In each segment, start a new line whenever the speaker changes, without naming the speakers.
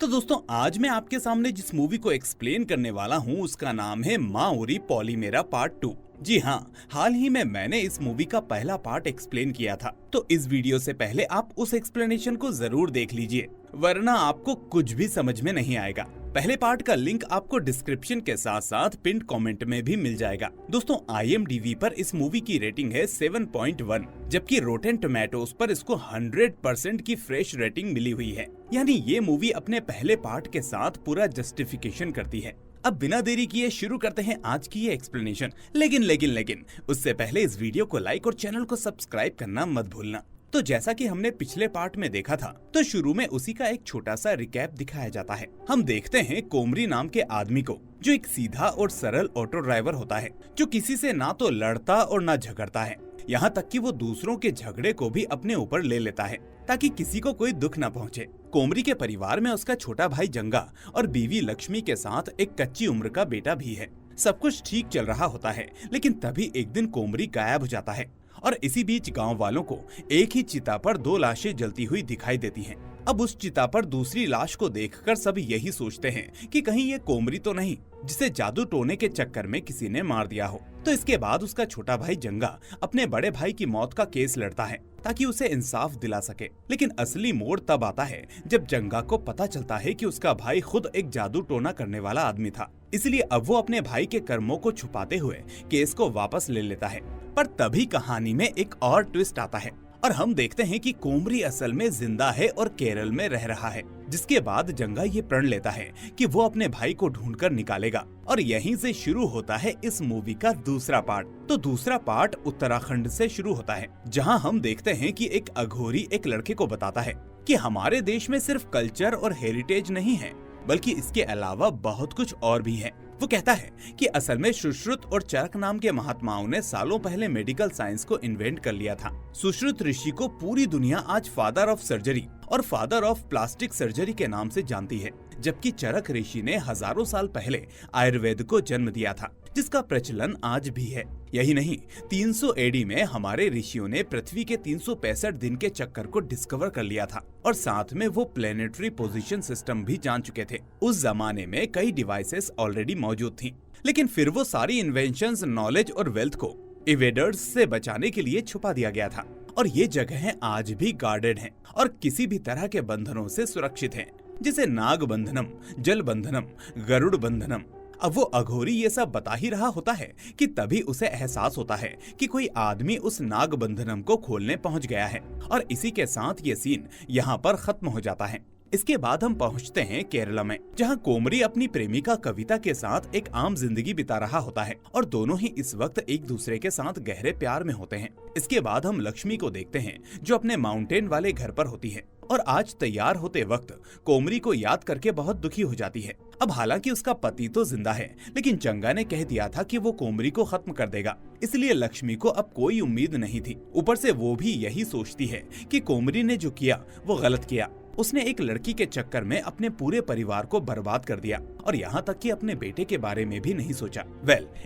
तो दोस्तों आज मैं आपके सामने जिस मूवी को एक्सप्लेन करने वाला हूँ उसका नाम है माओरी पॉलीमेरा पार्ट 2। जी हाँ, हाल ही में मैंने इस मूवी का पहला पार्ट एक्सप्लेन किया था, तो इस वीडियो से पहले आप उस एक्सप्लेनेशन को जरूर देख लीजिए, वरना आपको कुछ भी समझ में नहीं आएगा। पहले पार्ट का लिंक आपको डिस्क्रिप्शन के साथ साथ पिन कमेंट में भी मिल जाएगा। दोस्तों IMDb पर इस मूवी की रेटिंग है 7.1, जबकि रोटेन टोमेटोज पर इसको 100% की फ्रेश रेटिंग मिली हुई है। यानी ये मूवी अपने पहले पार्ट के साथ पूरा जस्टिफिकेशन करती है। अब बिना देरी किए शुरू करते हैं आज की ये एक्सप्लेनेशन। लेकिन उससे पहले इस वीडियो को लाइक और चैनल को सब्सक्राइब करना मत भूलना। तो जैसा कि हमने पिछले पार्ट में देखा था, तो शुरू में उसी का एक छोटा सा रिकैप दिखाया जाता है। हम देखते हैं कोमरी नाम के आदमी को, जो एक सीधा और सरल ऑटो ड्राइवर होता है, जो किसी से ना तो लड़ता और ना झगड़ता है। यहाँ तक कि वो दूसरों के झगड़े को भी अपने ऊपर ले लेता है ताकि किसी को कोई दुख न पहुँचे। कोमरी के परिवार में उसका छोटा भाई जंगा और बीवी लक्ष्मी के साथ एक कच्ची उम्र का बेटा भी है। सब कुछ ठीक चल रहा होता है, लेकिन तभी एक दिन कोमरी गायब हो जाता है और इसी बीच गांव वालों को एक ही चिता पर 2 लाशें जलती हुई दिखाई देती हैं। अब उस चिता पर दूसरी लाश को देखकर सब यही सोचते हैं कि कहीं ये कोमरी तो नहीं, जिसे जादू टोने के चक्कर में किसी ने मार दिया हो। तो इसके बाद उसका छोटा भाई जंगा अपने बड़े भाई की मौत का केस लड़ता है ताकि उसे इंसाफ दिला सके। लेकिन असली मोड़ तब आता है जब जंगा को पता चलता है कि उसका भाई खुद एक जादू टोना करने वाला आदमी था। इसलिए अब वो अपने भाई के कर्मों को छुपाते हुए केस को वापस ले लेता है। पर तभी कहानी में एक और ट्विस्ट आता है और हम देखते हैं कि कोमरी असल में जिंदा है और केरल में रह रहा है। जिसके बाद जंगा ये प्रण लेता है कि वो अपने भाई को ढूंढकर निकालेगा और यहीं से शुरू होता है इस मूवी का दूसरा पार्ट। तो दूसरा पार्ट उत्तराखंड से शुरू होता है, जहां हम देखते हैं कि एक अघोरी एक लड़के को बताता है कि हमारे देश में सिर्फ कल्चर और हेरिटेज नहीं है, बल्कि इसके अलावा बहुत कुछ और भी है। वो कहता है कि असल में सुश्रुत और चरक नाम के महात्माओं ने सालों पहले मेडिकल साइंस को इन्वेंट कर लिया था। सुश्रुत ऋषि को पूरी दुनिया आज फादर ऑफ सर्जरी और फादर ऑफ प्लास्टिक सर्जरी के नाम से जानती है, जबकि चरक ऋषि ने हजारों साल पहले आयुर्वेद को जन्म दिया था, जिसका प्रचलन आज भी है। यही नहीं, 300 AD में हमारे ऋषियों ने पृथ्वी के 365 दिन के चक्कर को डिस्कवर कर लिया था और साथ में वो प्लेनेटरी पोजीशन सिस्टम भी जान चुके थे। उस जमाने में कई डिवाइसेस ऑलरेडी मौजूद थी, लेकिन फिर वो सारी इन्वेंशंस, नॉलेज और वेल्थ को इवेडर्स से बचाने के लिए छुपा दिया गया था। और ये जगहें आज भी गार्डेड हैं और किसी भी तरह के बंधनों से सुरक्षित हैं, जैसे नाग बंधनम, जल बंधनम, गरुड़ बंधनम। अब वो अघोरी ये सब बता ही रहा होता है कि तभी उसे एहसास होता है कि कोई आदमी उस नाग बंधनम को खोलने पहुंच गया है और इसी के साथ ये सीन यहाँ पर खत्म हो जाता है। इसके बाद हम पहुंचते हैं केरला में, जहां कोमरी अपनी प्रेमिका कविता के साथ एक आम जिंदगी बिता रहा होता है और दोनों ही इस वक्त एक दूसरे के साथ गहरे प्यार में होते हैं। इसके बाद हम लक्ष्मी को देखते हैं, जो अपने माउंटेन वाले घर पर होती है और आज तैयार होते वक्त कोमरी को याद करके बहुत दुखी हो जाती है। अब हालांकि उसका पति तो जिंदा है, लेकिन जंगा ने कह दिया था कि वो कोमरी को खत्म कर देगा, इसलिए लक्ष्मी को अब कोई उम्मीद नहीं थी। ऊपर से वो भी यही सोचती है कि कोमरी ने जो किया वो गलत किया। उसने एक लड़की के चक्कर में अपने पूरे परिवार को बर्बाद कर दिया और यहाँ तक कि अपने बेटे के बारे में भी नहीं सोचा।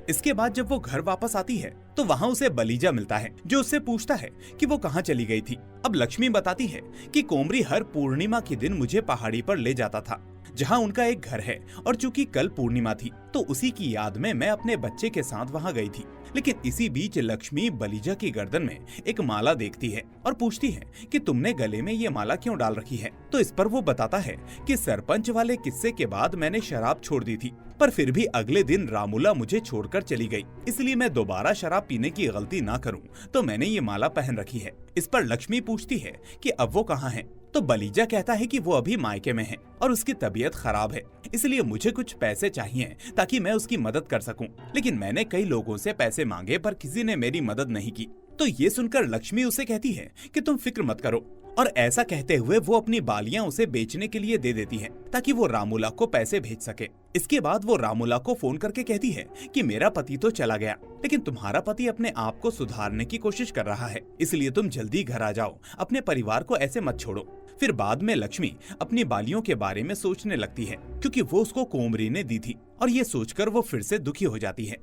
इसके बाद जब वो घर वापस आती है तो वहाँ उसे बलीजा मिलता है, जो उससे पूछता है कि वो कहाँ चली गई थी। अब लक्ष्मी बताती है कि कोमरी हर पूर्णिमा के दिन मुझे पहाड़ी पर ले जाता था, जहाँ उनका एक घर है, और चूंकि कल पूर्णिमा थी तो उसी की याद में मैं अपने बच्चे के साथ वहाँ गई थी। लेकिन इसी बीच लक्ष्मी बलीजा की गर्दन में एक माला देखती है और पूछती है कि तुमने गले में ये माला क्यों डाल रखी है। तो इस पर वो बताता है कि सरपंच वाले किस्से के बाद मैंने शराब छोड़ दी थी, पर फिर भी अगले दिन रामूला मुझे छोड़कर चली गई, इसलिए मैं दोबारा शराब पीने की गलती ना करूं तो मैंने ये माला पहन रखी है। इस पर लक्ष्मी पूछती है कि अब वो कहाँ है, तो बलीजा कहता है कि वो अभी मायके में है और उसकी तबीयत खराब है, इसलिए मुझे कुछ पैसे चाहिए ताकि मैं उसकी मदद कर सकूं। लेकिन मैंने कई लोगों से पैसे मांगे पर किसी ने मेरी मदद नहीं की। तो ये सुनकर लक्ष्मी उसे कहती है कि तुम फिक्र मत करो, और ऐसा कहते हुए वो अपनी बालियां उसे बेचने के लिए दे देती है ताकि वो रामूला को पैसे भेज सके। इसके बाद वो रामूला को फोन करके कहती है कि मेरा पति तो चला गया, लेकिन तुम्हारा पति अपने आप को सुधारने की कोशिश कर रहा है, इसलिए तुम जल्दी घर आ जाओ, अपने परिवार को ऐसे मत छोड़ो। फिर बाद में लक्ष्मी अपनी बालियों के बारे में सोचने लगती है, क्योंकि वो उसको कोमरी ने दी थी और ये सोचकर वो फिर से दुखी हो जाती है।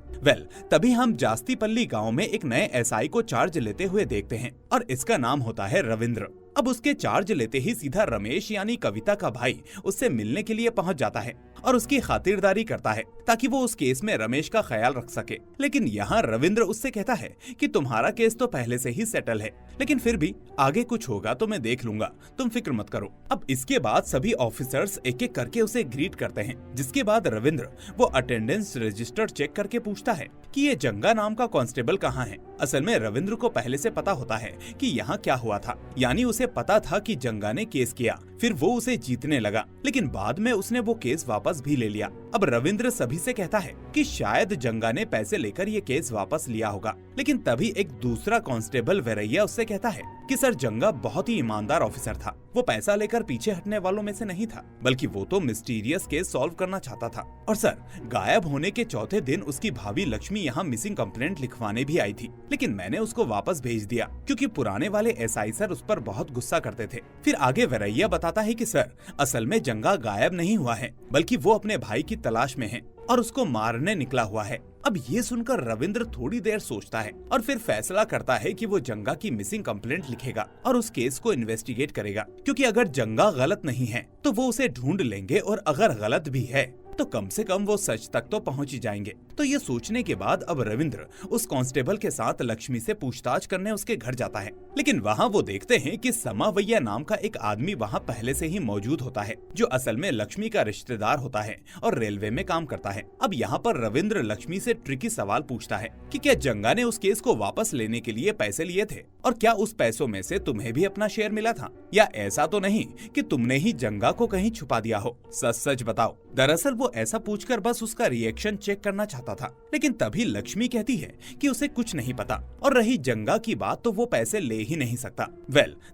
तभी हम जास्तीपल्ली गांव में एक नए एसआई को चार्ज लेते हुए देखते हैं और इसका नाम होता है रविंद्र। अब उसके चार्ज लेते ही सीधा रमेश यानी कविता का भाई उससे मिलने के लिए पहुंच जाता है और उसकी खातिरदारी करता है ताकि वो उस केस में रमेश का ख्याल रख सके। लेकिन यहाँ रविंद्र उससे कहता है कि तुम्हारा केस तो पहले से ही सेटल है, लेकिन फिर भी आगे कुछ होगा तो मैं देख लूंगा, तुम फिक्र मत करो। अब इसके बाद सभी ऑफिसर्स एक एक करके उसे ग्रीट करते हैं, जिसके बाद रविंद्र वो अटेंडेंस रजिस्टर चेक करके पूछता है कि ये जंगा नाम का कांस्टेबल कहाँ है। असल में रविंद्र को पहले से पता होता है कि यहाँ क्या हुआ था, यानी उसे पता था कि जंगा ने केस किया, फिर वो उसे जीतने लगा, लेकिन बाद में उसने वो केस वापस भी ले लिया। अब रविंद्र सभी से कहता है कि शायद जंगा ने पैसे लेकर ये केस वापस लिया होगा, लेकिन तभी एक दूसरा कांस्टेबल वरैया उससे कहता है कि सर जंगा बहुत ही ईमानदार ऑफिसर था, वो पैसा लेकर पीछे हटने वालों में से नहीं था, बल्कि वो तो मिस्टीरियस केस सॉल्व करना चाहता था। और सर गायब होने के चौथे दिन उसकी भाभी लक्ष्मी यहाँ मिसिंग कंप्लेंट लिखवाने भी आई थी, लेकिन मैंने उसको वापस भेज दिया क्योंकि पुराने वाले एसआई सर उस पर बहुत गुस्सा करते थे। फिर आगे वरैया बताता है कि सर असल में जंगा गायब नहीं हुआ है, बल्कि वो अपने भाई की तलाश में है और उसको मारने निकला हुआ है। अब ये सुनकर रविंद्र थोड़ी देर सोचता है और फिर फैसला करता है कि वो जंगा की मिसिंग कंप्लेंट लिखेगा और उस केस को इन्वेस्टिगेट करेगा, क्योंकि अगर जंगा गलत नहीं है तो वो उसे ढूंढ लेंगे और अगर गलत भी है तो कम से कम वो सच तक तो पहुंच ही जाएंगे। तो ये सोचने के बाद अब रविंद्र उस कांस्टेबल के साथ लक्ष्मी से पूछताछ करने उसके घर जाता है, लेकिन वहाँ वो देखते हैं कि समावैया नाम का एक आदमी वहाँ पहले से ही मौजूद होता है, जो असल में लक्ष्मी का रिश्तेदार होता है और रेलवे में काम करता है। अब यहाँ पर रविंद्र लक्ष्मी से ट्रिकी सवाल पूछता है कि क्या जंगा ने उस केस को वापस लेने के लिए पैसे लिए थे और क्या उस पैसों में से तुम्हें भी अपना शेयर मिला था, या ऐसा तो नहीं कि तुमने ही जंगा को कहीं छुपा दिया हो, सच सच बताओ। दरअसल वो ऐसा पूछकर बस उसका रिएक्शन चेक करना चाहता था, लेकिन तभी लक्ष्मी कहती है कि उसे कुछ नहीं पता और रही जंगा की बात तो वो पैसे ले ही नहीं सकता।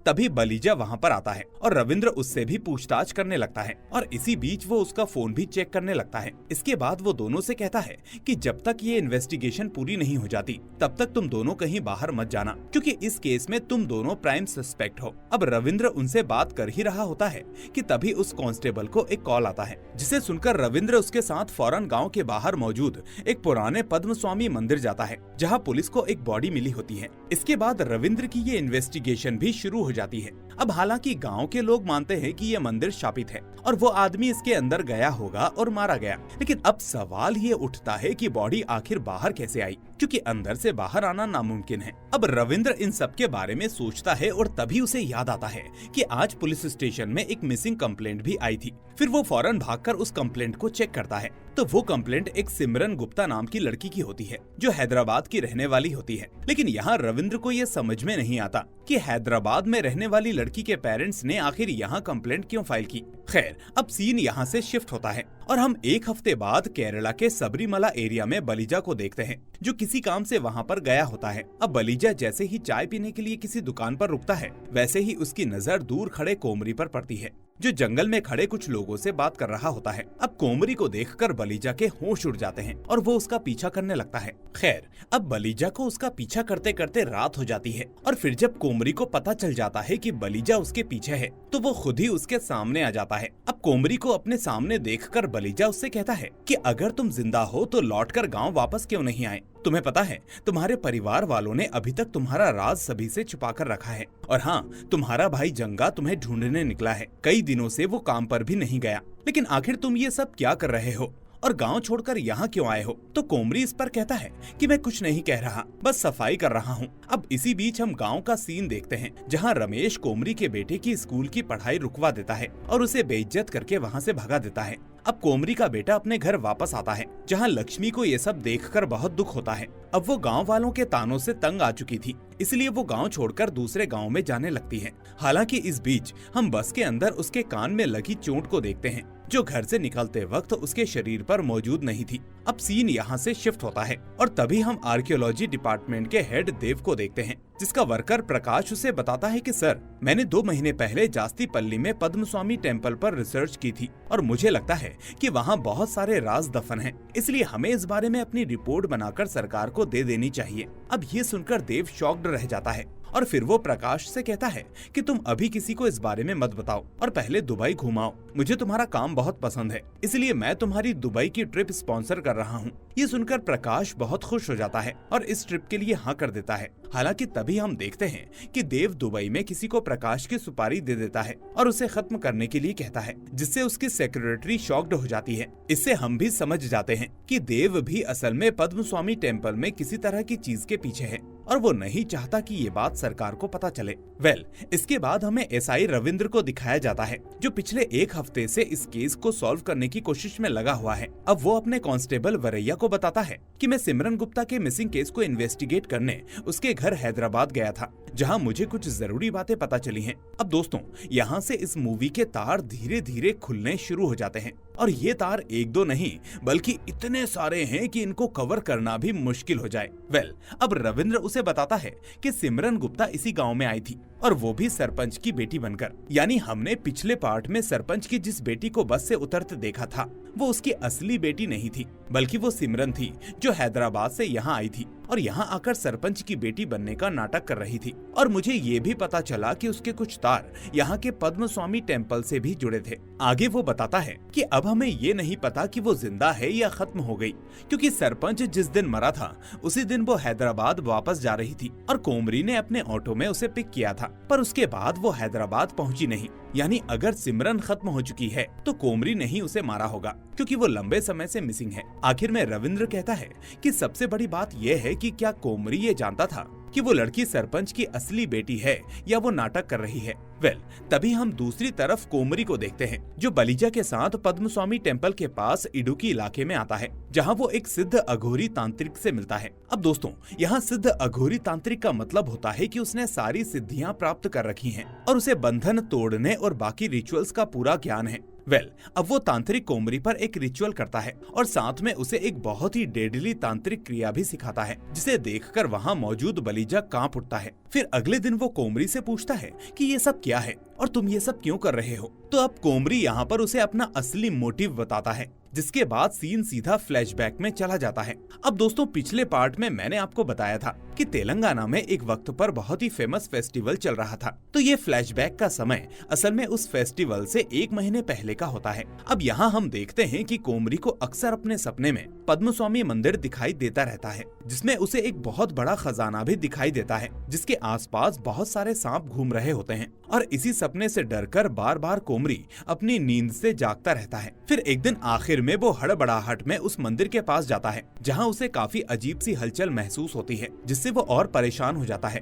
तभी बलीजा वहाँ पर आता है और रविंद्र उससे भी पूछताछ करने लगता है और इसी बीच वो उसका फोन भी चेक करने लगता है। इसके बाद वो दोनों से कहता है कि जब तक ये इन्वेस्टिगेशन पूरी नहीं हो जाती तब तक तुम दोनों कहीं बाहर मत जाना, क्योंकि इस केस में तुम दोनों प्राइम सस्पेक्ट हो। अब रविंद्र उनसे बात कर ही रहा होता है कि तभी उस कांस्टेबल को एक कॉल आता है, जिसे सुनकर रविंद्र उसके साथ फौरन गांव के बाहर मौजूद एक पुराने पद्म स्वामी मंदिर जाता है, जहां पुलिस को एक बॉडी मिली होती है। इसके बाद रविंद्र की ये इन्वेस्टिगेशन भी शुरू हो जाती है। अब हालांकि गांव के लोग मानते हैं कि ये मंदिर शापित है और वो आदमी इसके अंदर गया होगा और मारा गया, लेकिन अब सवाल ये उठता है कि बॉडी आखिर बाहर कैसे आई, क्योंकि अंदर से बाहर आना नामुमकिन है। अब रविंद्र इन सब के बारे में सोचता है और तभी उसे याद आता है कि आज पुलिस स्टेशन में एक मिसिंग कंप्लेंट भी आई थी। फिर वो फौरन भागकर उस कंप्लेंट को चेक करता है तो वो कंप्लेंट एक सिमरन गुप्ता नाम की लड़की की होती है, जो हैदराबाद की रहने वाली होती है। लेकिन यहाँ रविंद्र को ये समझ में नहीं आता कि हैदराबाद में रहने वाली लड़की के पेरेंट्स ने आखिर यहाँ कंप्लेंट क्यों फाइल की। खैर अब सीन यहाँ से शिफ्ट होता है और हम एक हफ्ते बाद केरला के सबरीमला एरिया में बलीजा को देखते हैं, जो किसी काम से वहाँ पर गया होता है। अब बलीजा जैसे ही चाय पीने के लिए किसी दुकान पर रुकता है, वैसे ही उसकी नजर दूर खड़े कोमरी पर पड़ती है, जो जंगल में खड़े कुछ लोगों से बात कर रहा होता है। अब कोमरी को देखकर बलीजा के होश उड़ जाते हैं और वो उसका पीछा करने लगता है। खैर अब बलीजा को उसका पीछा करते करते रात हो जाती है और फिर जब कोमरी को पता चल जाता है कि बलीजा उसके पीछे है तो वो खुद ही उसके सामने आ जाता है। अब कोमरी को अपने सामने देखकर बलीजा उससे कहता है कि अगर तुम जिंदा हो तो लौटकर गाँव वापस क्यों नहीं आए। तुम्हें पता है तुम्हारे परिवार वालों ने अभी तक तुम्हारा राज सभी से छुपा कर रखा है, और हाँ तुम्हारा भाई जंगा तुम्हें ढूंढने निकला है। कई दिनों से वो काम पर भी नहीं गया, लेकिन आखिर तुम ये सब क्या कर रहे हो और गांव छोड़कर यहाँ क्यों आए हो। तो कोमरी इस पर कहता है कि मैं कुछ नहीं कह रहा, बस सफाई कर रहा हूँ। अब इसी बीच हम गांव का सीन देखते हैं, जहाँ रमेश कोमरी के बेटे की स्कूल की पढ़ाई रुकवा देता है और उसे बेइज्जत करके वहाँ से भगा देता है। अब कोमरी का बेटा अपने घर वापस आता है, जहाँ लक्ष्मी को ये सब देखकर बहुत दुख होता है। अब वो गांव वालों के तानों से तंग आ चुकी थी, इसलिए वो गांव छोड़कर दूसरे गांव में जाने लगती है। हालांकि इस बीच हम बस के अंदर उसके कान में लगी चोट को देखते हैं, जो घर से निकलते वक्त उसके शरीर पर मौजूद नहीं थी। अब सीन यहाँ से शिफ्ट होता है और तभी हम आर्कियोलॉजी डिपार्टमेंट के हेड देव को देखते हैं, जिसका वर्कर प्रकाश उसे बताता है कि सर मैंने 2 महीने पहले जास्तीपल्ली में पद्म स्वामी टेम्पल पर रिसर्च की थी और मुझे लगता है कि वहाँ बहुत सारे राज दफन हैं, इसलिए हमें इस बारे में अपनी रिपोर्ट बनाकर सरकार को दे देनी चाहिए। अब ये सुनकर देव शॉक्ड रह जाता है और फिर वो प्रकाश से कहता है कि तुम अभी किसी को इस बारे में मत बताओ और पहले दुबई घुमाओ। मुझे तुम्हारा काम बहुत पसंद है, इसलिए मैं तुम्हारी दुबई की ट्रिप स्पॉन्सर कर रहा हूँ। ये सुनकर प्रकाश बहुत खुश हो जाता है और इस ट्रिप के लिए हाँ कर देता है। हालांकि तभी हम देखते हैं कि देव दुबई में किसी को प्रकाश की सुपारी दे देता है और उसे खत्म करने के लिए कहता है, जिससे उसकी सेक्रेटरी शॉक्ड हो जाती है। इससे हम भी समझ जाते हैं कि देव भी असल में पद्मस्वामी टेम्पल में किसी तरह की चीज के पीछे है और वो नहीं चाहता कि ये बात सरकार को पता चले। इसके बाद हमें एसआई रविंद्र को दिखाया जाता है, जो पिछले एक हफ्ते से इस केस को सॉल्व करने की कोशिश में लगा हुआ है। अब वो अपने कांस्टेबल वरैया को बताता है कि मैं सिमरन गुप्ता के मिसिंग केस को इन्वेस्टिगेट करने उसके घर हैदराबाद गया था, जहां मुझे कुछ जरूरी बातें पता चली हैं। अब दोस्तों, यहाँ से इस मूवी के तार धीरे धीरे खुलने शुरू हो जाते हैं और ये तार एक दो नहीं बल्कि इतने सारे हैं कि इनको कवर करना भी मुश्किल हो जाए। अब रविंद्र उसे बताता है कि सिमरन गुप्ता इसी गांव में आई थी और वो भी सरपंच की बेटी बनकर। यानी हमने पिछले पार्ट में सरपंच की जिस बेटी को बस से उतरते देखा था, वो उसकी असली बेटी नहीं थी, बल्कि वो सिमरन थी जो हैदराबाद से यहाँ आई थी और यहाँ आकर सरपंच की बेटी बनने का नाटक कर रही थी। और मुझे ये भी पता चला कि उसके कुछ तार यहाँ के पद्मस्वामी टेम्पल से भी जुड़े थे। आगे वो बताता है कि अब हमें ये नहीं पता कि वो जिंदा है या खत्म हो गई, क्योंकि सरपंच जिस दिन मरा था उसी दिन वो हैदराबाद वापस जा रही थी और कोमरी ने अपने ऑटो में उसे पिक किया था, पर उसके बाद वो हैदराबाद पहुंची नहीं। यानी अगर सिमरन खत्म हो चुकी है तो कोमरी ने ही उसे मारा होगा, क्योंकि वो लंबे समय से मिसिंग है। आखिर में रविंद्र कहता है कि सबसे बड़ी बात यह है कि क्या कोमरी ये जानता था कि वो लड़की सरपंच की असली बेटी है या वो नाटक कर रही है। तभी हम दूसरी तरफ कोमरी को देखते हैं, जो बलीजा के साथ पद्मस्वामी टेम्पल के पास इडुक्की इलाके में आता है, जहां वो एक सिद्ध अघोरी तांत्रिक से मिलता है। अब दोस्तों, यहाँ सिद्ध अघोरी तांत्रिक का मतलब होता है कि उसने सारी सिद्धियां प्राप्त कर रखी हैं और उसे बंधन तोड़ने और बाकी रिचुअल्स का पूरा ज्ञान है। अब वो तांत्रिक कोमरी पर एक रिचुअल करता है और साथ में उसे एक बहुत ही डेडली तांत्रिक क्रिया भी सिखाता है, जिसे देखकर वहाँ मौजूद बलीजा कांप उठता है। फिर अगले दिन वो कोमरी से पूछता है कि ये सब क्या है और तुम ये सब क्यों कर रहे हो। तो अब कोमरी यहाँ पर उसे अपना असली मोटिव बताता है, जिसके बाद सीन सीधा फ्लैशबैक में चला जाता है। अब दोस्तों, पिछले पार्ट में मैंने आपको बताया था कि तेलंगाना में एक वक्त पर बहुत ही फेमस फेस्टिवल चल रहा था। तो ये फ्लैशबैक का समय असल में उस फेस्टिवल से 1 महीने पहले का होता है। अब यहाँ हम देखते हैं कि कोमरी को अक्सर अपने सपने में पद्मस्वामी मंदिर दिखाई देता रहता है, जिसमें उसे एक बहुत बड़ा खजाना भी दिखाई देता है, जिसके आसपास बहुत सारे सांप घूम रहे होते हैं। और इसी सपने से डरकर बार बार कोमरी अपनी नींद से जागता रहता है। फिर एक दिन आखिर में वो हड़बड़ाहट में उस मंदिर के पास जाता है, जहाँ उसे काफी अजीब सी हलचल महसूस होती है, जिससे वो और परेशान हो जाता है।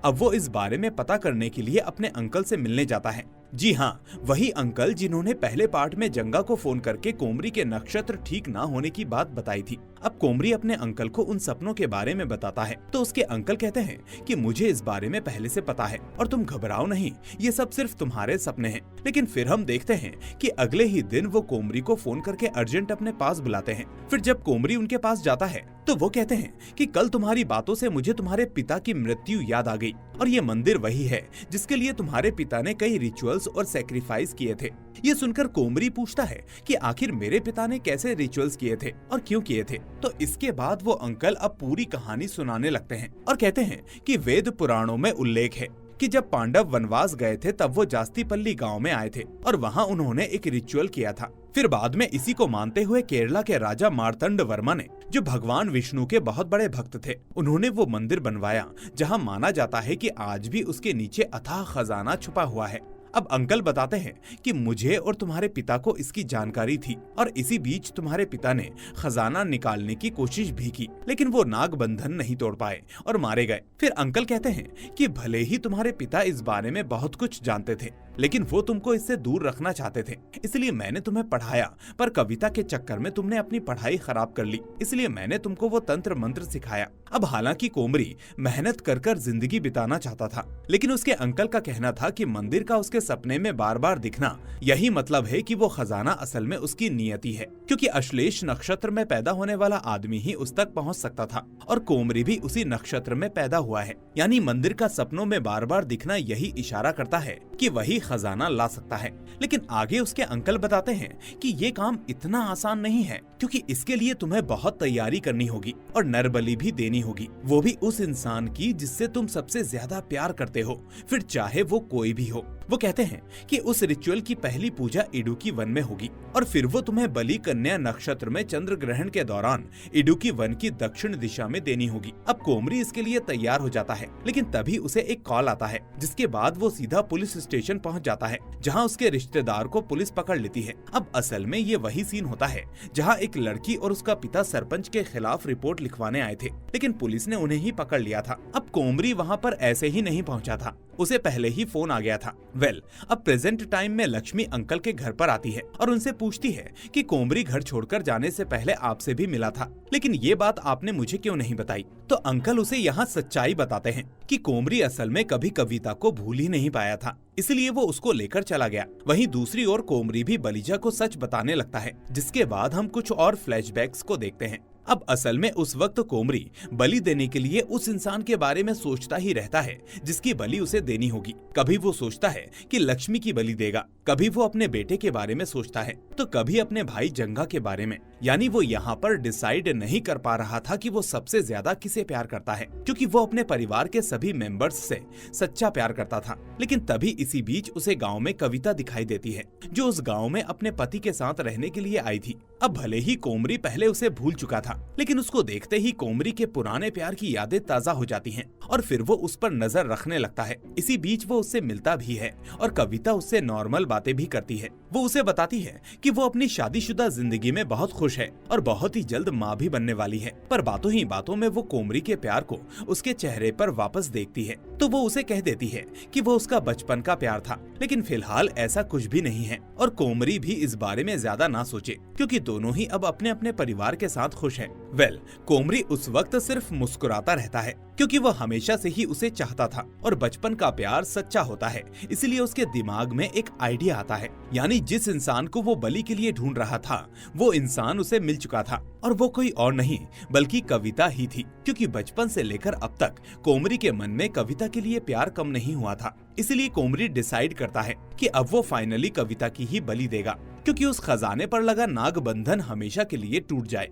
अब वो इस बारे में पता करने के लिए अपने अंकल से मिलने जाता है। जी हाँ, वही अंकल जिन्होंने पहले पार्ट में जंगा को फोन करके कोमरी के नक्षत्र ठीक ना होने की बात बताई थी। अब कोमरी अपने अंकल को उन सपनों के बारे में बताता है, तो उसके अंकल कहते हैं कि मुझे इस बारे में पहले से पता है और तुम घबराओ नहीं, ये सब सिर्फ तुम्हारे सपने हैं। लेकिन फिर हम देखते हैं कि अगले ही दिन वो कोमरी को फोन करके अर्जेंट अपने पास बुलाते हैं। फिर जब कोमरी उनके पास जाता है तो वो कहते हैं कि कल तुम्हारी बातों से मुझे तुम्हारे पिता की मृत्यु याद आ गई और ये मंदिर वही है जिसके लिए तुम्हारे पिता ने कई रिचुअल्स और सैक्रिफाइस किए थे। ये सुनकर कोमरी पूछता है कि आखिर मेरे पिता ने कैसे रिचुअल्स किए थे और क्यों किए थे। तो इसके बाद वो अंकल अब पूरी कहानी सुनाने लगते हैं और कहते हैं कि वेद पुराणों में उल्लेख है कि जब पांडव वनवास गए थे तब वो जास्तीपल्ली गांव में आए थे और वहां उन्होंने एक रिचुअल किया था। फिर बाद में इसी को मानते हुए केरला के राजा मार्तंड वर्मा ने, जो भगवान विष्णु के बहुत बड़े भक्त थे, उन्होंने वो मंदिर बनवाया जहां माना जाता है कि आज भी उसके नीचे अथाह खजाना छुपा हुआ है। अब अंकल बताते हैं कि मुझे और तुम्हारे पिता को इसकी जानकारी थी और इसी बीच तुम्हारे पिता ने खजाना निकालने की कोशिश भी की, लेकिन वो नाग बंधन नहीं तोड़ पाए और मारे गए। फिर अंकल कहते हैं कि भले ही तुम्हारे पिता इस बारे में बहुत कुछ जानते थे, लेकिन वो तुमको इससे दूर रखना चाहते थे, इसलिए मैंने तुम्हें पढ़ाया, पर कविता के चक्कर में तुमने अपनी पढ़ाई खराब कर ली, इसलिए मैंने तुमको वो तंत्र मंत्र सिखाया। अब हालांकि कोमरी मेहनत कर कर जिंदगी बिताना चाहता था, लेकिन उसके अंकल का कहना था कि मंदिर का उसके सपने में बार बार दिखना यही मतलब है कि वो खजाना असल में उसकी नियति है, क्योंकि अश्लेष नक्षत्र में पैदा होने वाला आदमी ही उस तक पहुंच सकता था और कोमरी भी उसी नक्षत्र में पैदा हुआ है। यानी मंदिर का सपनों में बार बार दिखना यही इशारा करता है कि वही खजाना ला सकता है। लेकिन आगे उसके अंकल बताते हैं कि ये काम इतना आसान नहीं है, क्योंकि इसके लिए तुम्हें बहुत तैयारी करनी होगी और नरबलि भी देनी होगी, वो भी उस इंसान की जिससे तुम सबसे ज्यादा प्यार करते हो, फिर चाहे वो कोई भी हो। वो कहते हैं कि उस रिचुअल की पहली पूजा इडुकी वन में होगी और फिर वो तुम्हें बलि कन्या नक्षत्र में चंद्र ग्रहण के दौरान इडुकी वन की दक्षिण दिशा में देनी होगी। अब कोमरी इसके लिए तैयार हो जाता है, लेकिन तभी उसे एक कॉल आता है, जिसके बाद वो सीधा पुलिस स्टेशन पहुंच जाता है, जहां उसके रिश्तेदार को पुलिस पकड़ लेती है। अब असल में ये वही सीन होता है जहां एक लड़की और उसका पिता सरपंच के खिलाफ रिपोर्ट लिखवाने आए थे, लेकिन पुलिस ने उन्हें ही पकड़ लिया था। अब कोमरी वहां पर ऐसे ही नहीं पहुंचा था, उसे पहले ही फोन आ गया था। अब प्रेजेंट टाइम में लक्ष्मी अंकल के घर पर आती है और उनसे पूछती है कि कोमरी घर छोड़कर जाने से पहले आपसे भी मिला था, लेकिन ये बात आपने मुझे क्यों नहीं बताई। तो अंकल उसे यहाँ सच्चाई बताते हैं कि कोमरी असल में कभी कविता को भूल ही नहीं पाया था, इसलिए वो उसको लेकर चला गया। वहीं दूसरी ओर कोमरी भी बलिजा को सच बताने लगता है, जिसके बाद हम कुछ और फ्लैशबैक्स को देखते हैं। अब असल में उस वक्त कोमरी बलि देने के लिए उस इंसान के बारे में सोचता ही रहता है जिसकी बलि उसे देनी होगी। कभी वो सोचता है कि लक्ष्मी की बलि देगा, कभी वो अपने बेटे के बारे में सोचता है, तो कभी अपने भाई जंगा के बारे में। यानी वो यहाँ पर डिसाइड नहीं कर पा रहा था कि वो सबसे ज्यादा किसे प्यार करता है, क्योंकि वो अपने परिवार के सभी मेंबर्स से सच्चा प्यार करता था। लेकिन तभी इसी बीच उसे गाँव में कविता दिखाई देती है, जो उस गाँव में अपने पति के साथ रहने के लिए आई थी। अब भले ही कोमरी पहले उसे भूल चुका था, लेकिन उसको देखते ही कोमरी के पुराने प्यार की यादें ताजा हो जाती हैं और फिर वो उस पर नजर रखने लगता है। इसी बीच वो उससे मिलता भी है और कविता उससे नॉर्मल बातें भी करती है। वो उसे बताती है कि वो अपनी शादीशुदा जिंदगी में बहुत खुश है और बहुत ही जल्द माँ भी बनने वाली है। पर बातों ही बातों में वो कोमरी के प्यार को उसके चेहरे पर वापस देखती है, तो वो उसे कह देती है कि वो उसका बचपन का प्यार था, लेकिन फिलहाल ऐसा कुछ भी नहीं है और कोमरी भी इस बारे में ज्यादा ना सोचे, क्योंकि दोनों ही अब अपने अपने परिवार के साथ खुश है। कोमरी उस वक्त सिर्फ मुस्कुराता रहता है, क्योंकि वो हमेशा से ही उसे चाहता था और बचपन का प्यार सच्चा होता है, इसलिए उसके दिमाग में एक आइडिया आता है। यानी जिस इंसान को वो बलि के लिए ढूंढ रहा था, वो इंसान उसे मिल चुका था और वो कोई और नहीं बल्कि कविता ही थी, क्योंकि बचपन से लेकर अब तक कोमरी के मन में कविता के लिए प्यार कम नहीं हुआ था। इसलिए कोमरी डिसाइड करता है कि अब वो फाइनली कविता की ही बलि देगा, क्योंकि उस खजाने पर लगा नाग बंधन हमेशा के लिए टूट जाए।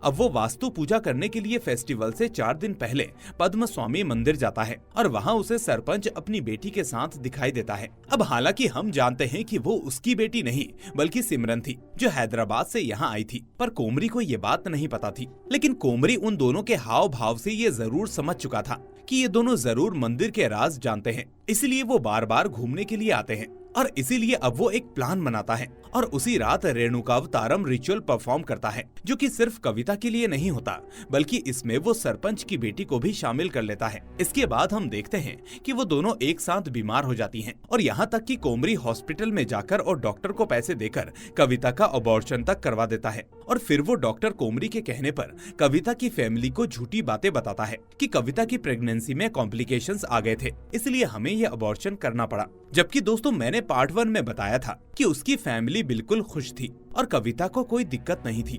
अब वो वास्तु पूजा करने के लिए फेस्टिवल से 4 दिन पहले पद्म स्वामी मंदिर जाता है और वहाँ उसे सरपंच अपनी बेटी के साथ दिखाई देता है। अब हालांकि हम जानते हैं कि वो उसकी बेटी नहीं बल्कि सिमरन थी, जो हैदराबाद से यहाँ आई थी, पर कोमरी को ये बात नहीं पता थी। लेकिन कोमरी उन दोनों के हाव भाव से ये जरूर समझ चुका था कि ये दोनों जरूर मंदिर के राज जानते हैं, इसलिए वो बार बार घूमने के लिए आते हैं और इसीलिए अब वो एक प्लान बनाता है और उसी रात रेणुकावतारम रिचुअल परफॉर्म करता है, जो कि सिर्फ कविता के लिए नहीं होता बल्कि इसमें वो सरपंच की बेटी को भी शामिल कर लेता है। इसके बाद हम देखते हैं कि वो दोनों एक साथ बीमार हो जाती हैं और यहाँ तक कि कोमरी हॉस्पिटल में जाकर और डॉक्टर को पैसे देकर कविता का अबॉर्शन तक करवा देता है और फिर वो डॉक्टर कोमरी के कहने पर कविता की फैमिली को झूठी बातें बताता है कि कविता की प्रेगनेंसी में कॉम्प्लिकेशंस आ गए थे, इसलिए हमें यह अबॉर्शन करना पड़ा। जबकि दोस्तों मैंने पार्ट 1 में बताया था कि उसकी फैमिली बिल्कुल खुश थी और कविता को कोई दिक्कत नहीं थी।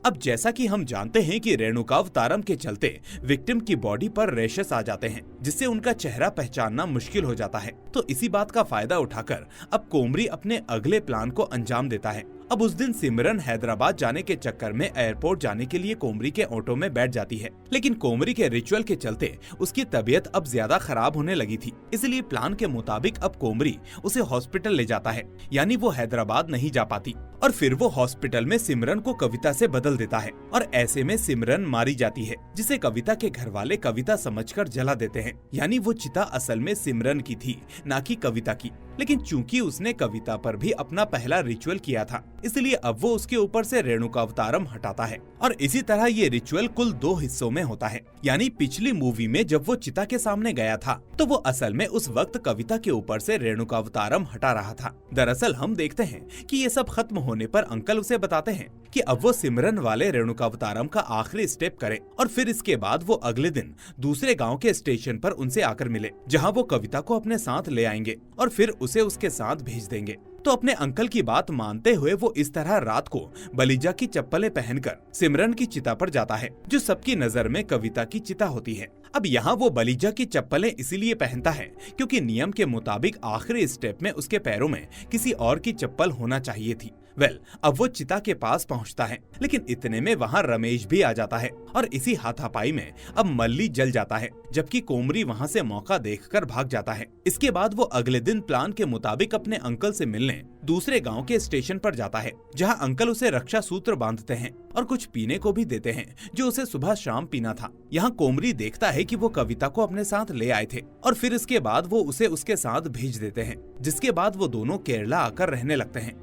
अब जैसा कि हम जानते हैं कि रेणुकावतारम के चलते विक्टिम की बॉडी पर रैशेस आ जाते हैं, जिससे उनका चेहरा पहचानना मुश्किल हो जाता है। तो इसी बात का फायदा उठाकर अब कोमरी अपने अगले प्लान को अंजाम देता है। अब उस दिन सिमरन हैदराबाद जाने के चक्कर में एयरपोर्ट जाने के लिए कोमरी के ऑटो में बैठ जाती है, लेकिन कोमरी के रिचुअल के चलते उसकी तबीयत अब ज्यादा खराब होने लगी थी, इसलिए प्लान के मुताबिक अब कोमरी उसे हॉस्पिटल ले जाता है, यानी वो हैदराबाद नहीं जा पाती और फिर वो हॉस्पिटल में सिमरन को कविता से बदल देता है और ऐसे में सिमरन मारी जाती है, जिसे कविता के घर वाले कविता समझकर जला देते हैं। यानी वो चिता असल में सिमरन की थी, ना कि कविता की। लेकिन चूंकि उसने कविता पर भी अपना पहला रिचुअल किया था, इसलिए अब वो उसके ऊपर से रेणुकावतारम हटाता है और इसी तरह ये रिचुअल कुल 2 हिस्सों में होता है। यानी पिछली मूवी में जब वो चिता के सामने गया था, तो वो असल में उस वक्त कविता के ऊपर से रेणुकावतारम हटा रहा था। दरअसल हम देखते हैं कि ये सब खत्म होने पर अंकल उसे बताते हैं कि अब वो सिमरन वाले रेणुकावतारम का आखिरी स्टेप करे और फिर इसके बाद वो अगले दिन दूसरे गांव के स्टेशन पर उनसे आकर मिले, जहां वो कविता को अपने साथ ले आएंगे और फिर उसे उसके साथ भेज देंगे। तो अपने अंकल की बात मानते हुए वो इस तरह रात को बलीजा की चप्पलें पहनकर सिमरन की चिता पर जाता है, जो सबकी नजर में कविता की चिता होती है। अब यहाँ वो बलीजा की चप्पलें इसीलिए पहनता है क्योंकि नियम के मुताबिक आखिरी स्टेप में उसके पैरों में किसी और की चप्पल होना चाहिए थी। अब वो चिता के पास पहुंचता है, लेकिन इतने में वहाँ रमेश भी आ जाता है और इसी हाथापाई में अब मल्ली जल जाता है, जबकि कोमरी वहाँ से मौका देखकर भाग जाता है। इसके बाद वो अगले दिन प्लान के मुताबिक अपने अंकल से मिलने दूसरे गांव के स्टेशन पर जाता है, जहां अंकल उसे रक्षा सूत्र बांधते हैं और कुछ पीने को भी देते हैं, जो उसे सुबह शाम पीना था। यहाँ कोमरी देखता है कि वो कविता को अपने साथ ले आए थे और फिर इसके बाद वो उसे उसके साथ भेज देते हैं, जिसके बाद वो दोनों केरला आकर रहने लगते हैं।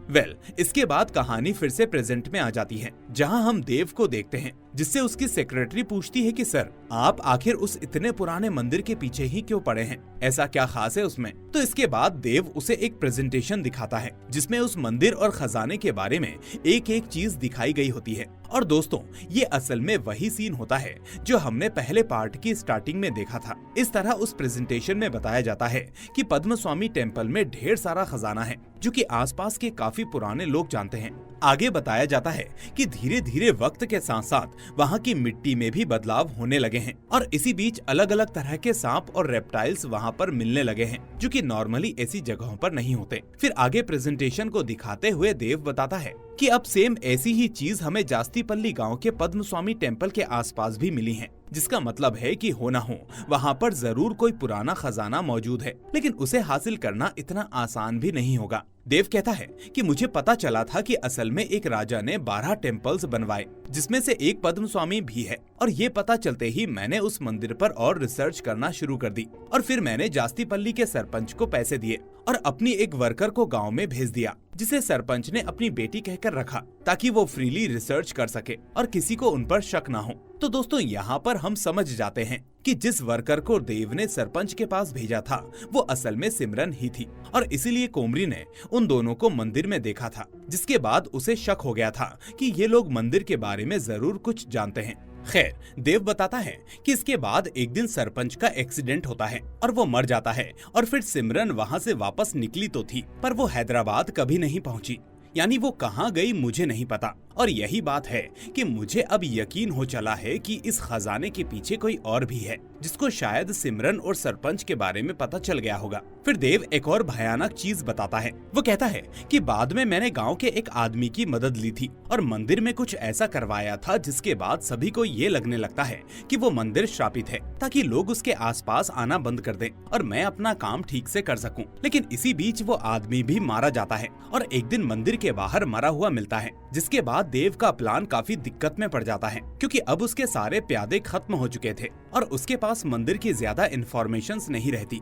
इसके बाद कहानी फिर से प्रेजेंट में आ जाती है, जहाँ हम देव को देखते हैं, जिससे उसकी सेक्रेटरी पूछती है कि सर, आप आखिर उस इतने पुराने मंदिर के पीछे ही क्यों पड़े हैं? ऐसा क्या खास है उसमें? तो इसके बाद देव उसे एक प्रेजेंटेशन दिखाता है, जिसमें उस मंदिर और खजाने के बारे में एक एक चीज दिखाई गई होती है। और दोस्तों, ये असल में वही सीन होता है जो हमने पहले पार्ट की स्टार्टिंग में देखा था। इस तरह उस प्रेजेंटेशन में बताया जाता है कि पद्मस्वामी टेम्पल में ढेर सारा खजाना है, जो कि आसपास के काफी पुराने लोग जानते हैं। आगे बताया जाता है कि धीरे धीरे वक्त के साथ साथ वहाँ की मिट्टी में भी बदलाव होने लगे हैं और इसी बीच अलग अलग तरह के सांप और रेप्टाइल्स वहाँ पर मिलने लगे हैं, जो कि नॉर्मली ऐसी जगहों पर नहीं होते। फिर आगे प्रेजेंटेशन को दिखाते हुए देव बताता है कि अब सेम ऐसी ही चीज हमें जास्तीपल्ली गांव के पद्मस्वामी टेम्पल के आसपास भी मिली है, जिसका मतलब है कि हो ना हो वहाँ पर जरूर कोई पुराना खजाना मौजूद है, लेकिन उसे हासिल करना इतना आसान भी नहीं होगा। देव कहता है कि मुझे पता चला था कि असल में एक राजा ने 12 टेम्पल्स बनवाए, जिसमें से एक पद्मस्वामी भी है, और ये पता चलते ही मैंने उस मंदिर पर और रिसर्च करना शुरू कर दी और फिर मैंने जास्तीपल्ली के सरपंच को पैसे दिए और अपनी एक वर्कर को गांव में भेज दिया, जिसे सरपंच ने अपनी बेटी कहकर रखा ताकि वो फ्रीली रिसर्च कर सके और किसी को उन पर शक ना हो। तो दोस्तों, यहाँ पर हम समझ जाते हैं कि जिस वर्कर को देव ने सरपंच के पास भेजा था वो असल में सिमरन ही थी और इसीलिए कोमरी ने उन दोनों को मंदिर में देखा था, जिसके बाद उसे शक हो गया था कि ये लोग मंदिर के बारे में जरूर कुछ जानते हैं। खैर, देव बताता है कि इसके बाद एक दिन सरपंच का एक्सीडेंट होता है और वो मर जाता है और फिर सिमरन वहाँ से वापस निकली तो थी, पर वो हैदराबाद कभी नहीं पहुँची। यानी वो कहाँ गई मुझे नहीं पता। और यही बात है कि मुझे अब यकीन हो चला है कि इस खजाने के पीछे कोई और भी है, जिसको शायद सिमरन और सरपंच के बारे में पता चल गया होगा। फिर देव एक और भयानक चीज बताता है। वो कहता है कि बाद में मैंने गांव के एक आदमी की मदद ली थी और मंदिर में कुछ ऐसा करवाया था जिसके बाद सभी को ये लगने लगता है कि वो मंदिर श्रापित है, ताकि लोग उसके आसपास आना बंद कर दें और मैं अपना काम ठीक से कर सकूं। लेकिन इसी बीच वो आदमी भी मारा जाता है और एक दिन मंदिर के बाहर मरा हुआ मिलता है, जिसके बाद देव का प्लान काफी दिक्कत में पड़ जाता है, क्योंकि अब उसके सारे प्यादे खत्म हो चुके थे और उसके पास मंदिर की ज्यादा इन्फॉर्मेशंस नहीं रहती।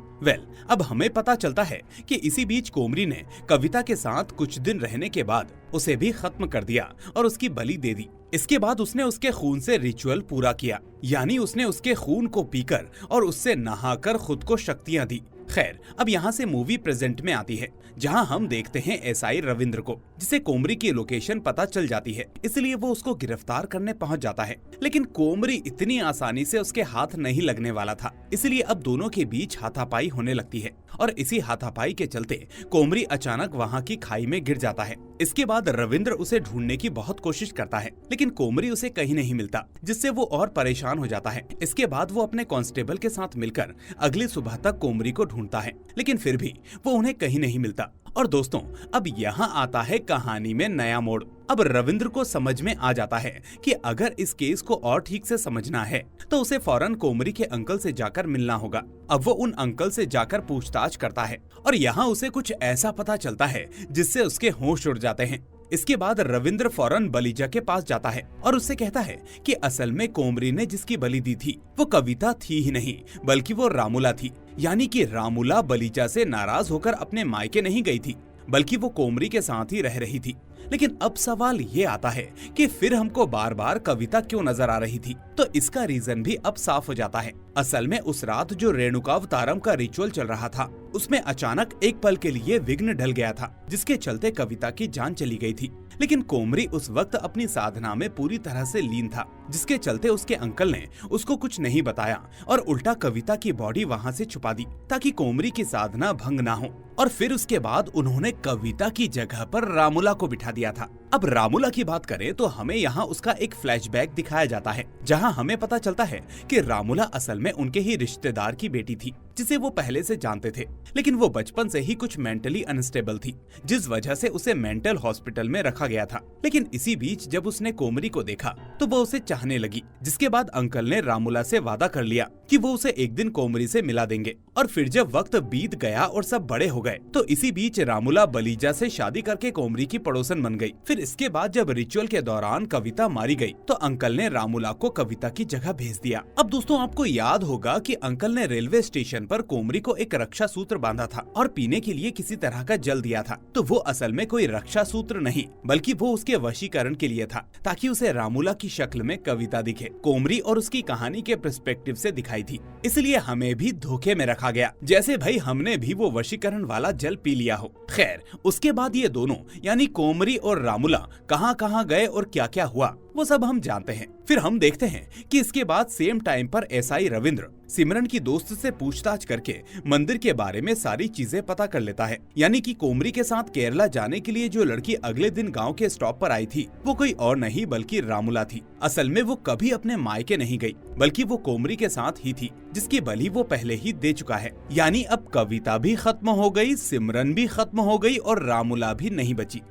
अब हमें पता चलता है कि इसी बीच कोमरी ने कविता के साथ कुछ दिन रहने के बाद उसे भी खत्म कर दिया और उसकी बलि दे दी। इसके बाद उसने उसके खून से रिचुअल पूरा किया, यानी उसने उसके खून को पीकर और उससे नहाकर खुद को शक्तियां दी। खैर, अब यहाँ से मूवी प्रेजेंट में आती है, जहाँ हम देखते हैं एसआई रविंद्र को, जिसे कोमरी की लोकेशन पता चल जाती है, इसलिए वो उसको गिरफ्तार करने पहुँच जाता है। लेकिन कोमरी इतनी आसानी से उसके हाथ नहीं लगने वाला था, इसलिए अब दोनों के बीच हाथापाई होने लगती है और इसी हाथापाई के चलते कोमरी अचानक वहाँ की खाई में गिर जाता है। इसके बाद रविंद्र उसे ढूंढने की बहुत कोशिश करता है, लेकिन कोमरी उसे कहीं नहीं मिलता, जिससे वो और परेशान हो जाता है। इसके बाद वो अपने कांस्टेबल के साथ मिलकर अगली सुबह तक कोमरी को ढूंढता है, लेकिन फिर भी वो उन्हें कहीं नहीं मिलता। और दोस्तों, अब यहाँ आता है कहानी में नया मोड़। अब रविंद्र को समझ में आ जाता है कि अगर इस केस को और ठीक से समझना है तो उसे फौरन कोमरी के अंकल से जाकर मिलना होगा। अब वो उन अंकल से जाकर पूछताछ करता है और यहाँ उसे कुछ ऐसा पता चलता है जिससे उसके होश उड़ जाते हैं। इसके बाद रविंद्र फौरन बलीजा के पास जाता है और उससे कहता है कि असल में कोमरी ने जिसकी बलि दी थी वो कविता थी ही नहीं, बल्कि वो रामुला थी। यानी कि रामुला बलीजा से नाराज होकर अपने मायके नहीं गई थी, बल्कि वो कोमरी के साथ ही रह रही थी। लेकिन अब सवाल ये आता है कि फिर हमको बार बार कविता क्यों नजर आ रही थी? तो इसका रीजन भी अब साफ हो जाता है। असल में उस रात जो रेणुकावतारम का रिचुअल चल रहा था, उसमें अचानक एक पल के लिए विघ्न ढल गया था, जिसके चलते कविता की जान चली गई थी। लेकिन कोमरी उस वक्त अपनी साधना में पूरी तरह से लीन था, जिसके चलते उसके अंकल ने उसको कुछ नहीं बताया और उल्टा कविता की बॉडी वहाँ से छुपा दी ताकि कोमरी की साधना भंग ना हो। और फिर उसके बाद उन्होंने कविता की जगह पर रामुला को बिठा दिया था। अब रामुला की बात करें तो हमें यहाँ उसका एक फ्लैशबैक दिखाया जाता है, जहाँ हमें पता चलता है कि रामुला असल में उनके ही रिश्तेदार की बेटी थी, जिसे वो पहले से जानते थे। लेकिन वो बचपन से ही कुछ मेंटली अनस्टेबल थी, जिस वजह से उसे मेंटल हॉस्पिटल में रखा गया था। लेकिन इसी बीच जब उसने कोमरी को देखा तो वो उसे चाहने लगी, जिसके बाद अंकल ने रामुला से वादा कर लिया कि वो उसे एक दिन कोमरी से मिला देंगे। और फिर जब वक्त बीत गया और सब बड़े हो गए तो इसी बीच रामुला बलीजा से शादी करके कोमरी की पड़ोसन बन गई। फिर इसके बाद जब रिचुअल के दौरान कविता मारी गई तो अंकल ने रामुला को कविता की जगह भेज दिया। अब दोस्तों, आपको याद होगा कि अंकल ने रेलवे स्टेशन पर कोमरी को एक रक्षा सूत्र बांधा था और पीने के लिए किसी तरह का जल दिया था। तो वो असल में कोई रक्षा सूत्र नहीं, बल्कि वो उसके वशीकरण के लिए था, ताकि उसे रामुला की शक्ल में कविता दिखे। कोमरी और उसकी कहानी के पर्सपेक्टिव से दिखाई थी, इसलिए हमें भी धोखे में रखा गया, जैसे भाई हमने भी वो वशीकरण वाला जल पी लिया हो। खैर, उसके बाद ये दोनों यानी कोमरी और रामुला कहाँ गए और क्या क्या हुआ वो सब हम जानते हैं। फिर हम देखते हैं कि इसके बाद सेम टाइम पर एसआई रविंद्र सिमरन की दोस्त से पूछताछ करके मंदिर के बारे में सारी चीजें पता कर लेता है। यानी कि कोमरी के साथ केरला जाने के लिए जो लड़की अगले दिन गांव के स्टॉप पर आई थी वो कोई और नहीं बल्कि रामुला थी। असल में वो कभी अपने मायके नहीं गई, बल्कि वो कोमरी के साथ ही थी, जिसकी बलि वो पहले ही दे चुका है। यानी अब कविता भी खत्म हो गई, सिमरन भी खत्म हो गई और रामुला भी नहीं बची।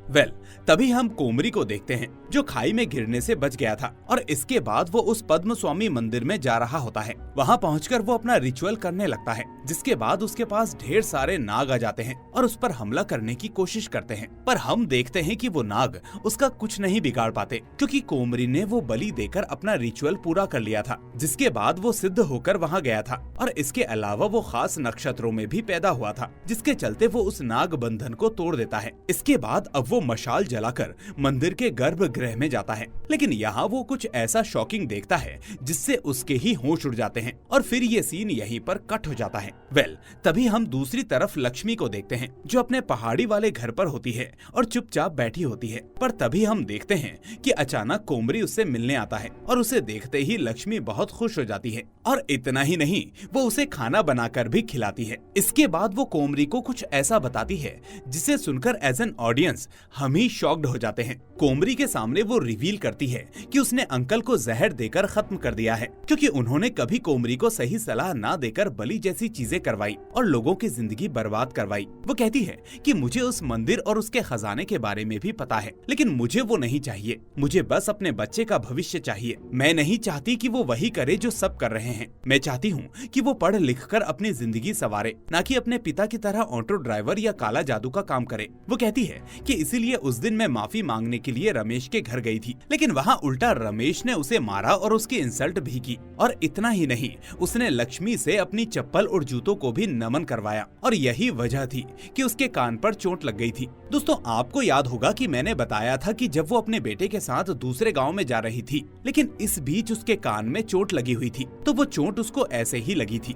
तभी हम कोमरी को देखते हैं जो खाई में गिरने से बच गया था और इसके बाद वो उस पद्म स्वामी मंदिर में जा रहा होता है। वहाँ पहुंचकर वो अपना रिचुअल करने लगता है, जिसके बाद उसके पास ढेर सारे नाग आ जाते हैं और उस पर हमला करने की कोशिश करते हैं। पर हम देखते हैं कि वो नाग उसका कुछ नहीं बिगाड़ पाते, क्योंकि कोमरी ने वो बलि देकर अपना रिचुअल पूरा कर लिया था, जिसके बाद वो सिद्ध होकर वहाँ गया था। और इसके अलावा वो खास नक्षत्रों में भी पैदा हुआ था, जिसके चलते वो उस नाग बंधन को तोड़ देता है। इसके बाद अब वो मशाल जलाकर मंदिर के गर्भगृह में जाता है। लेकिन यहाँ वो कुछ ऐसा शॉकिंग देखता है जिससे उसके ही होश उड़ जाते हैं और फिर ये सीन यहीं पर कट हो जाता है। तभी हम दूसरी तरफ लक्ष्मी को देखते हैं, जो अपने पहाड़ी वाले घर पर होती है और चुपचाप बैठी होती है। पर तभी हम देखते हैं कि अचानक कोमरी उससे मिलने आता है और उसे देखते ही लक्ष्मी बहुत खुश हो जाती है। और इतना ही नहीं, वो उसे खाना बनाकर भी खिलाती है। इसके बाद वो कोमरी को कुछ ऐसा बताती है जिसे सुनकर एज एन ऑडियंस हम ही शॉक्ड हो जाते हैं। कोमरी के सामने वो रिवील करती है कि उसने अंकल को जहर देकर खत्म कर दिया है, क्योंकि उन्होंने कभी कोमरी को सही सलाह ना देकर बलि जैसी चीजें करवाई और लोगों की जिंदगी बर्बाद करवाई। वो कहती है कि मुझे उस मंदिर और उसके खजाने के बारे में भी पता है, लेकिन मुझे वो नहीं चाहिए। मुझे बस अपने बच्चे का भविष्य चाहिए। मैं नहीं चाहती कि वो वही करे जो सब कर रहे हैं। मैं चाहती हूँ कि वो पढ़ लिख कर अपनी जिंदगी संवारे, ना कि अपने पिता की तरह ऑटो ड्राइवर या काला जादू का काम करे। वो कहती है कि इसीलिए उस दिन मैं माफी मांगने के लिए रमेश के घर गई थी, लेकिन वहाँ उल्टा रमेश ने उसे मारा और उसकी इंसल्ट भी की। और इतना ही नहीं, उसने लक्ष्मी से अपनी चप्पल और जूतों को भी नमन करवाया और यही वजह थी कि उसके कान पर चोट लग गई थी। दोस्तों, आपको याद होगा कि मैंने बताया था कि जब वो अपने बेटे के साथ दूसरे गांव में जा रही थी, लेकिन इस बीच उसके कान में चोट लगी हुई थी, तो वो चोट उसको ऐसे ही लगी थी।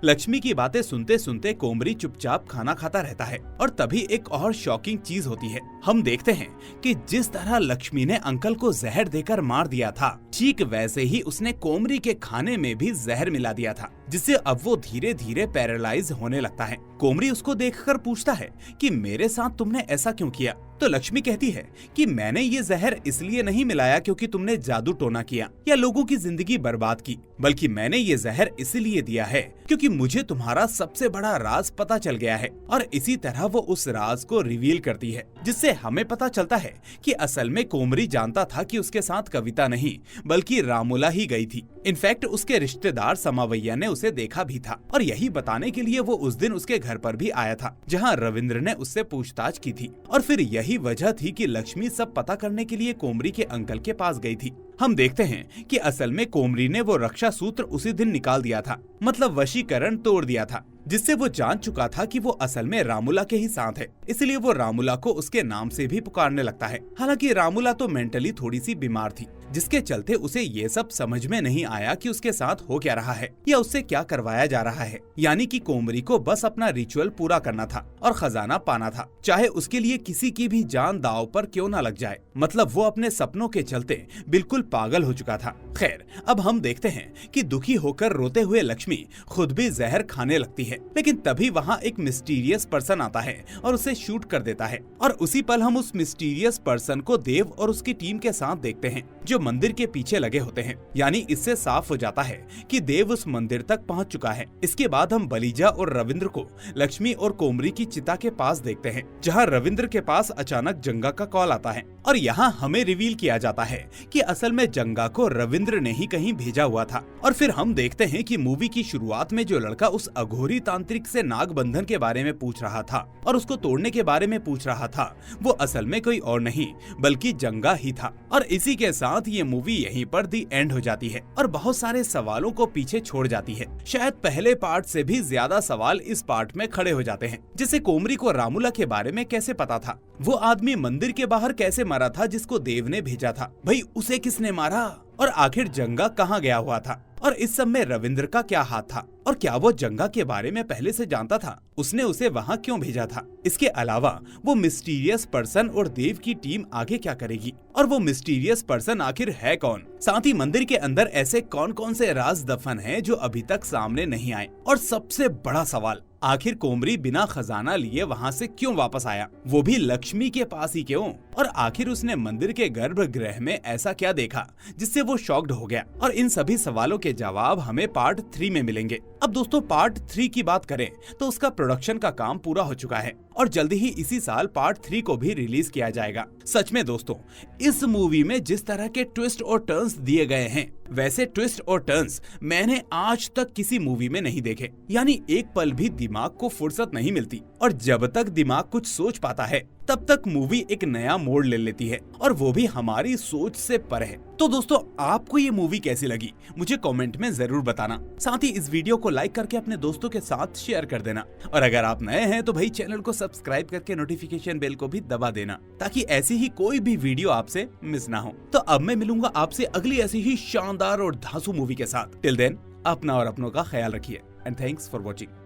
लक्ष्मी की बातें सुनते सुनते कोमरी चुपचाप खाना खाता रहता है और तभी एक और शॉकिंग चीज होती है। हम देखते हैं कि जिस तरह लक्ष्मी ने अंकल को जहर देकर मार दिया था, ठीक वैसे ही उसने कोमरी के खाने में भी जहर मिला दिया था, जिससे अब वो धीरे धीरे पैरालाइज होने लगता है। कोमरी उसको देखकर पूछता है कि मेरे साथ तुमने ऐसा क्यों किया? तो लक्ष्मी कहती है कि मैंने ये जहर इसलिए नहीं मिलाया क्योंकि तुमने जादू टोना किया या लोगों की जिंदगी बर्बाद की, बल्कि मैंने ये जहर इसलिए दिया है क्योंकि मुझे तुम्हारा सबसे बड़ा राज पता चल गया है। और इसी तरह वो उस राज को रिवील करती है, जिससे हमें पता चलता है कि असल में कोमरी जानता था कि उसके साथ कविता नहीं बल्कि रामुला ही गई थी। इनफैक्ट उसके रिश्तेदार समावैया ने उसे देखा भी था और यही बताने के लिए वो उस दिन उसके घर पर भी आया था, जहाँ रविंद्र ने उससे पूछताछ की थी। और फिर यही वजह थी कि लक्ष्मी सब पता करने के लिए कोमरी के अंकल के पास गई थी। हम देखते हैं कि असल में कोमरी ने वो रक्षा सूत्र उसी दिन निकाल दिया था, मतलब वशीकरण तोड़ दिया था, जिससे वो जान चुका था कि वो असल में रामुला के ही साथ है। इसलिए वो रामुला को उसके नाम से भी पुकारने लगता है। हालांकि रामुला तो मेंटली थोड़ी सी बीमार थी, जिसके चलते उसे ये सब समझ में नहीं आया कि उसके साथ हो क्या रहा है या उससे क्या करवाया जा रहा है। यानी कि कोमरी को बस अपना रिचुअल पूरा करना था और खजाना पाना था, चाहे उसके लिए किसी की भी जान दांव पर क्यों ना लग जाए। मतलब वो अपने सपनों के चलते बिल्कुल पागल हो चुका था। खैर, अब हम देखते हैं कि दुखी होकर रोते हुए लक्ष्मी खुद भी जहर खाने लगती है, लेकिन तभी वहाँ एक मिस्टीरियस पर्सन आता है और उसे शूट कर देता है। और उसी पल हम उस मिस्टीरियस पर्सन को देव और उसकी टीम के साथ देखते हैं, जो मंदिर के पीछे लगे होते हैं। यानी इससे साफ हो जाता है कि देव उस मंदिर तक पहुंच चुका है। इसके बाद हम बलीजा और रविंद्र को लक्ष्मी और कोमरी की चिता के पास देखते हैं, जहां रविंद्र के पास अचानक जंगा का कॉल आता है और यहाँ हमें रिवील किया जाता है कि असल में जंगा को रविंद्र ने ही कहीं भेजा हुआ था। और फिर हम देखते हैं कि मूवी की शुरुआत में जो लड़का उस अघोरी तांत्रिक से नागबंधन के बारे में पूछ रहा था और उसको तोड़ने के बारे में पूछ रहा था, वो असल में कोई और नहीं बल्कि जंगा ही था। और इसी के साथ ये मूवी यहीं पर दी एंड हो जाती है और बहुत सारे सवालों को पीछे छोड़ जाती है। शायद पहले पार्ट से भी ज्यादा सवाल इस पार्ट में खड़े हो जाते हैं, जैसे कोमरी को रामुला के बारे में कैसे पता था, वो आदमी मंदिर के बाहर कैसे मरा था जिसको देव ने भेजा था, भाई उसे किसने मारा, और आखिर जंगा कहाँ गया हुआ था, और इस सब में रविंद्र का क्या हाथ था, और क्या वो जंगा के बारे में पहले से जानता था, उसने उसे वहाँ क्यों भेजा था। इसके अलावा वो मिस्टीरियस पर्सन और देव की टीम आगे क्या करेगी, और वो मिस्टीरियस पर्सन आखिर है कौन। साथ ही मंदिर के अंदर ऐसे कौन कौन से राज दफन हैं जो अभी तक सामने नहीं आए। और सबसे बड़ा सवाल, आखिर कोमरी बिना खजाना लिए वहाँ से क्यों वापस आया, वो भी लक्ष्मी के पास ही क्यों, और आखिर उसने मंदिर के गर्भगृह में ऐसा क्या देखा जिससे वो शॉक्ड हो गया। और इन सभी सवालों के जवाब हमें पार्ट 3 में मिलेंगे। अब दोस्तों पार्ट 3 की बात करें तो उसका प्रोडक्शन का काम पूरा हो चुका है और जल्दी ही इसी साल पार्ट 3 को भी रिलीज किया जाएगा। सच में दोस्तों, इस मूवी में जिस तरह के ट्विस्ट और टर्न्स दिए गए हैं, वैसे ट्विस्ट और टर्न्स मैंने आज तक किसी मूवी में नहीं देखे। यानी एक पल भी दिमाग को फुर्सत नहीं मिलती, और जब तक दिमाग कुछ सोच पाता है तब तक मूवी एक नया मोड़ ले लेती है, और वो भी हमारी सोच से परे है। तो दोस्तों, आपको ये मूवी कैसी लगी मुझे कमेंट में जरूर बताना। साथ ही इस वीडियो को लाइक करके अपने दोस्तों के साथ शेयर कर देना, और अगर आप नए हैं तो भाई चैनल को सब्सक्राइब करके नोटिफिकेशन बेल को भी दबा देना, ताकि ऐसी ही कोई भी वीडियो आपसे मिस ना हो। तो अब मैं मिलूंगा आपसे अगली ऐसी ही शानदार और धांसू मूवी के साथ। टिल देन अपना और अपनों का ख्याल रखिए एंड थैंक्स फॉर वॉचिंग।